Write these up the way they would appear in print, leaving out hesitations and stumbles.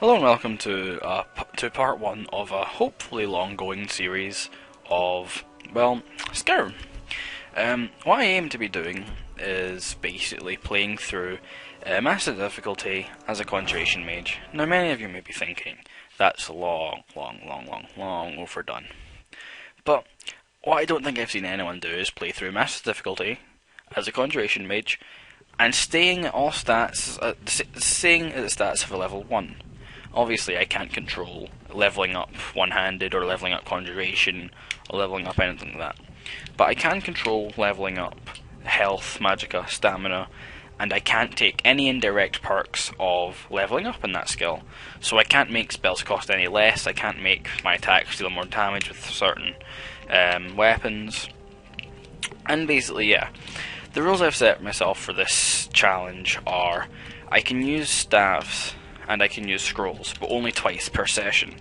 Hello and welcome to part one of a hopefully long-going series of, well, Skyrim. What I aim to be doing is basically playing through master difficulty as a Conjuration Mage. Now many of you may be thinking, that's long overdone. But what I don't think I've seen anyone do is play through master difficulty as a Conjuration Mage and staying at all stats, staying at the stats of a level 1. Obviously, I can't control leveling up one-handed or leveling up conjuration or leveling up anything like that. But I can control leveling up health, magika, stamina, and I can't take any indirect perks of leveling up in that skill. So I can't make spells cost any less, I can't make my attacks deal more damage with certain weapons. And basically, yeah. The rules I've set myself for this challenge are I can use staves and I can use scrolls, but only twice per session.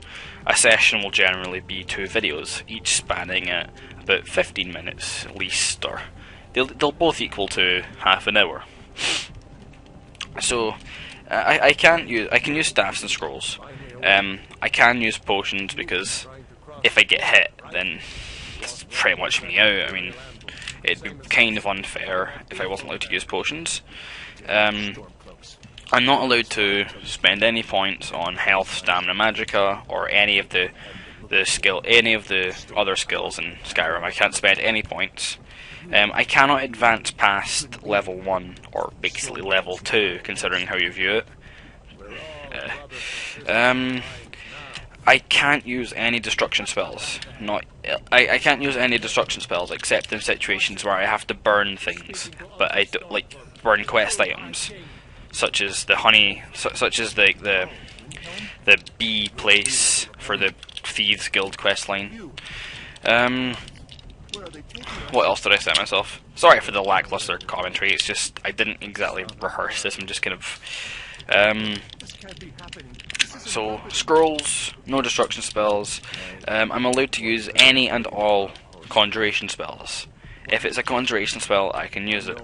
A session will generally be 2 videos, each spanning at about 15 minutes at least, or they'll both equal to half an hour. So I can use staffs and scrolls. I can use potions because if I get hit, then that's pretty much me out. I mean, it'd be kind of unfair if I wasn't allowed to use potions. I'm not allowed to spend any points on health, stamina, magika, or any of the other skills in Skyrim. I can't spend any points. I cannot advance past level 1, or basically level 2, considering how you view it. I can't use any destruction spells. I can't use any destruction spells except in situations where I have to burn things, but I do, like burn quest items. Such as the honey, such as the bee place for the Thieves Guild questline. What else did I set myself? Sorry for the lackluster commentary. It's just I didn't exactly rehearse this. I'm just kind of. So scrolls, no destruction spells. I'm allowed to use any and all conjuration spells. If it's a conjuration spell, I can use it.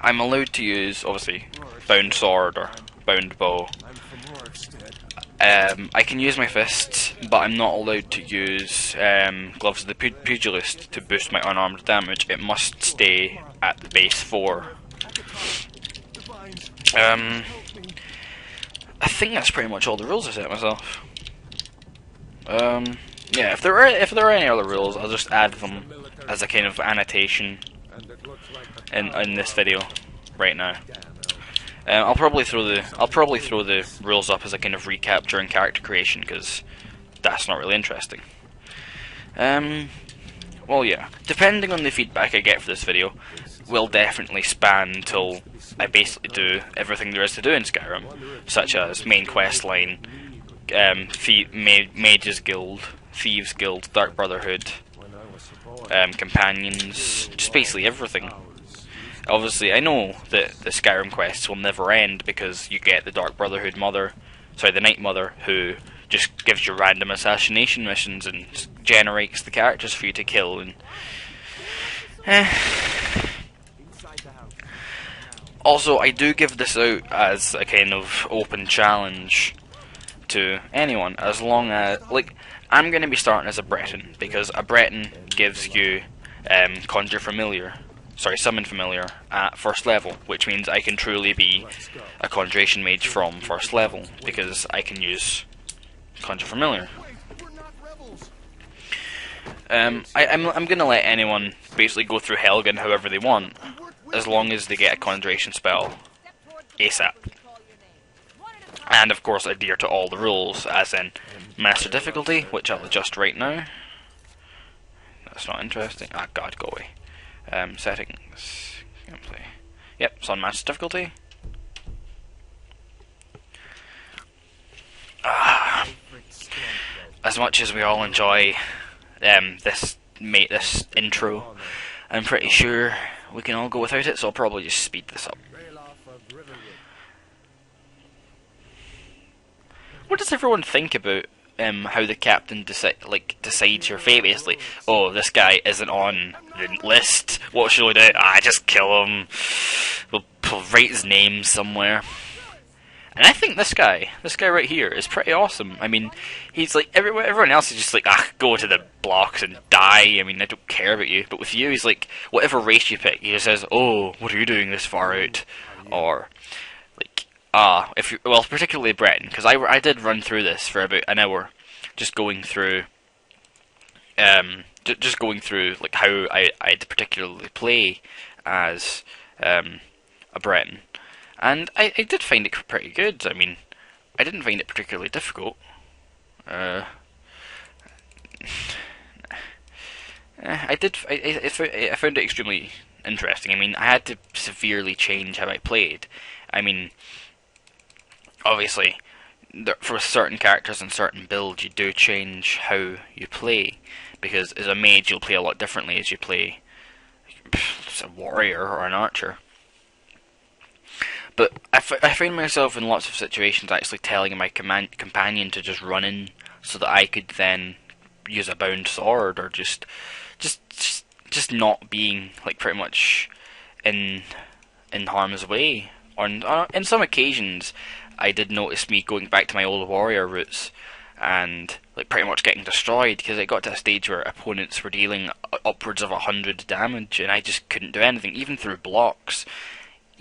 I'm allowed to use, obviously, bound sword or bound bow. I can use my fists, but I'm not allowed to use gloves of the pugilist to boost my unarmed damage. It must stay at the base 4. I think that's pretty much all the rules I set myself. Yeah, if there are any other rules, I'll just add them as a kind of annotation in this video right now. I'll probably throw the rules up as a kind of recap during character creation because that's not really interesting. Well, yeah. Depending on the feedback I get for this video, will definitely span until I basically do everything there is to do in Skyrim, such as main quest line, Mages Guild, Thieves Guild, Dark Brotherhood, companions, just basically everything. Obviously, I know that the Skyrim quests will never end because you get the Dark Brotherhood the Night Mother, who just gives you random assassination missions and generates the characters for you to kill. And also, I do give this out as a kind of open challenge to anyone, as long as, like, I'm going to be starting as a Breton, because a Breton gives you Summon Familiar at first level, which means I can truly be a Conjuration Mage from first level, because I can use Conjure Familiar. I'm going to let anyone basically go through Helgen however they want, as long as they get a Conjuration spell ASAP. And of course adhere to all the rules, as in Master Difficulty, which I'll adjust right now. That's not interesting. Ah, God, go away. Settings. Gameplay. Yep, it's on Master Difficulty. As much as we all enjoy this intro, I'm pretty sure we can all go without it, so I'll probably just speed this up. What does everyone think about how the captain decides your fate? Basically, oh, this guy isn't on the list. What should we do? Just kill him. We'll write his name somewhere. And I think this guy right here, is pretty awesome. I mean, he's like, everyone else is just like, go to the blocks and die. I mean, I don't care about you. But with you, he's like, whatever race you pick, he just says, oh, what are you doing this far out? Or, like, if you, well, particularly Breton, because I did run through this for about an hour, just going through, like, how I'd particularly play as, a Breton. And I did find it pretty good. I mean, I didn't find it particularly difficult. I found it extremely interesting. I mean, I had to severely change how I played. I mean, obviously, for certain characters and certain builds, you do change how you play. Because as a mage, you'll play a lot differently as you play a warrior or an archer. But I found myself in lots of situations actually telling my companion to just run in so that I could then use a bound sword, or just not being like pretty much in harm's way. On in some occasions, I did notice me going back to my old warrior roots and like pretty much getting destroyed, because it got to a stage where opponents were dealing upwards of 100 damage, and I just couldn't do anything, even through blocks.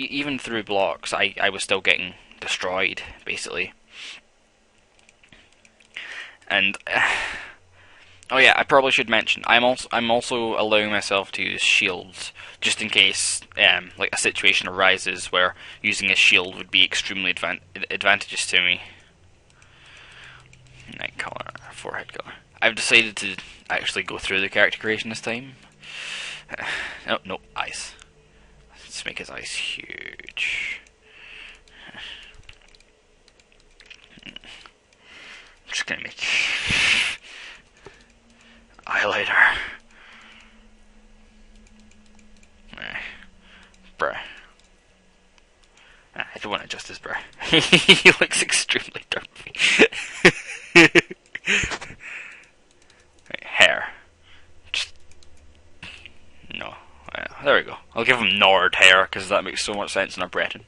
Even through blocks, I was still getting destroyed, basically. And oh yeah, I probably should mention, I'm also allowing myself to use shields, just in case like a situation arises where using a shield would be extremely advantageous to me. Neck color, forehead color. I've decided to actually go through the character creation this time. No, eyes. Let's make his eyes huge. I'm just gonna make highlighter. Bruh. I don't want to adjust his bruh. He looks extremely derpy. Right, hair. Just no. There we go. I'll give him Nord hair, because that makes so much sense in a Breton.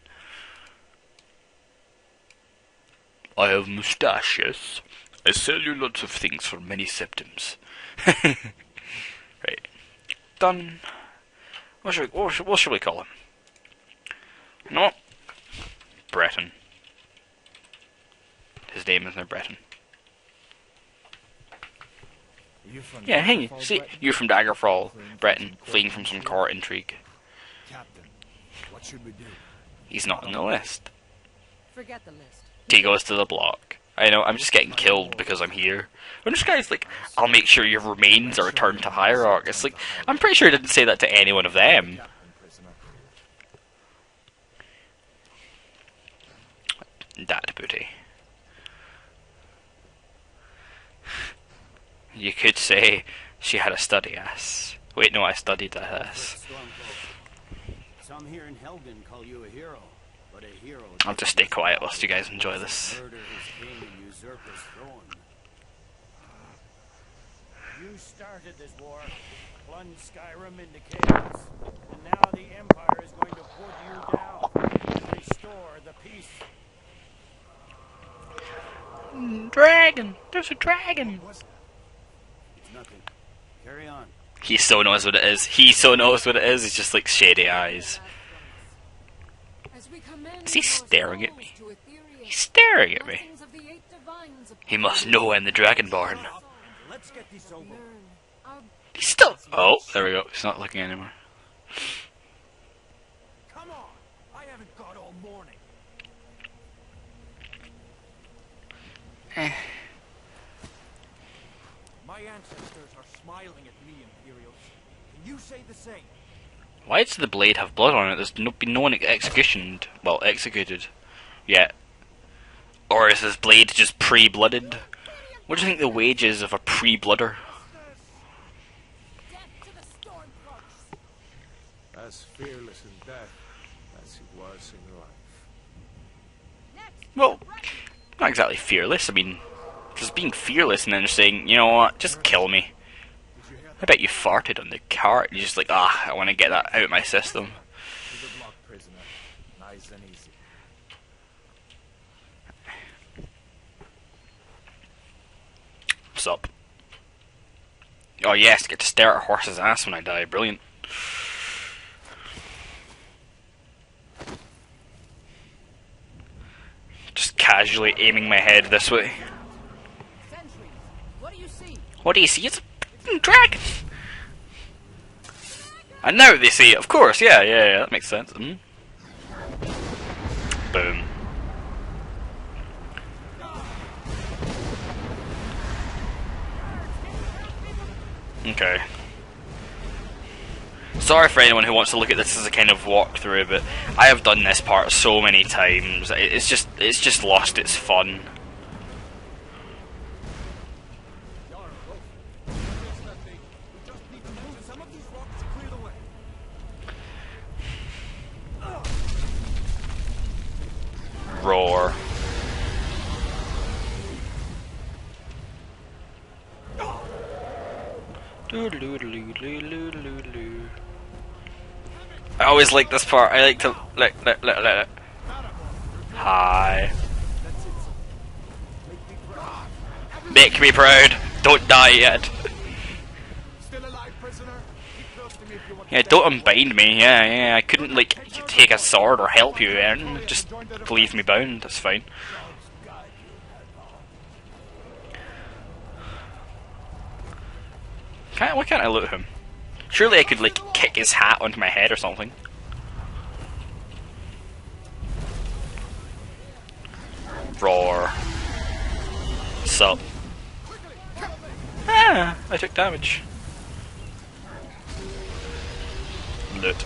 I have moustaches. I sell you lots of things for many symptoms. Right. Done. What should we call him? You know what? Breton. His name is now Breton. Yeah, hey, see, you're from Daggerfall, Breton, fleeing from some court intrigue. Captain, what should we do? He's not on the list. Forget the list. He goes to the block. I know, I'm just getting killed because I'm here. When this guy's like, I'll make sure your remains are returned to Hierarch. It's like, I'm pretty sure he didn't say that to any one of them. That booty. You could say she had a study ass. Wait, no, I studied that ass. Some here in Helgen call you a hero, but a hero. I'll just stay quiet whilst you guys enjoy this. Murder his king and usurp his throne. You started this war, plunged Skyrim into chaos, and now the Empire is going to put you down and restore the peace. Dragon! There's a dragon! It's nothing. Carry on. He so knows what it is. He so knows what it is. It's just like shady eyes. Is he staring at me? He's staring at me. He must know I'm the Dragonborn. Let's get this over. He's still... Oh, there we go. He's not looking anymore. Come on. I haven't got all morning. My ancestors are smiling at me, Imperials. Can you say the same? Why does the blade have blood on it? There's been no one executed yet. Or is this blade just pre-blooded? What do you think the wage is of a pre-bloodder? As fearless in death as he was in life. Well, not exactly fearless. I mean, just being fearless and then saying, you know what, just kill me. I bet you farted on the cart. You're just like, I want to get that out of my system. To the block, prisoner. Nice and easy. Sup. Oh yes, get to stare at a horse's ass when I die. Brilliant. Just casually aiming my head this way. Sentries, what do you see? What do you see? It's a f***ing dragon! I know they see it, of course, yeah, that makes sense. Mm. Boom. Okay. Sorry for anyone who wants to look at this as a kind of walkthrough, but I have done this part so many times. It's just lost its fun. Roar. I always like this part. I like to Hi. Make me proud. Don't die yet. Yeah, don't unbind me. Yeah. I couldn't like take a sword or help you, Aaron. Just leave me bound. That's fine. Why can't I loot him? Surely I could like kick his hat onto my head or something. Roar. Sup. Ah, I took damage. Loot.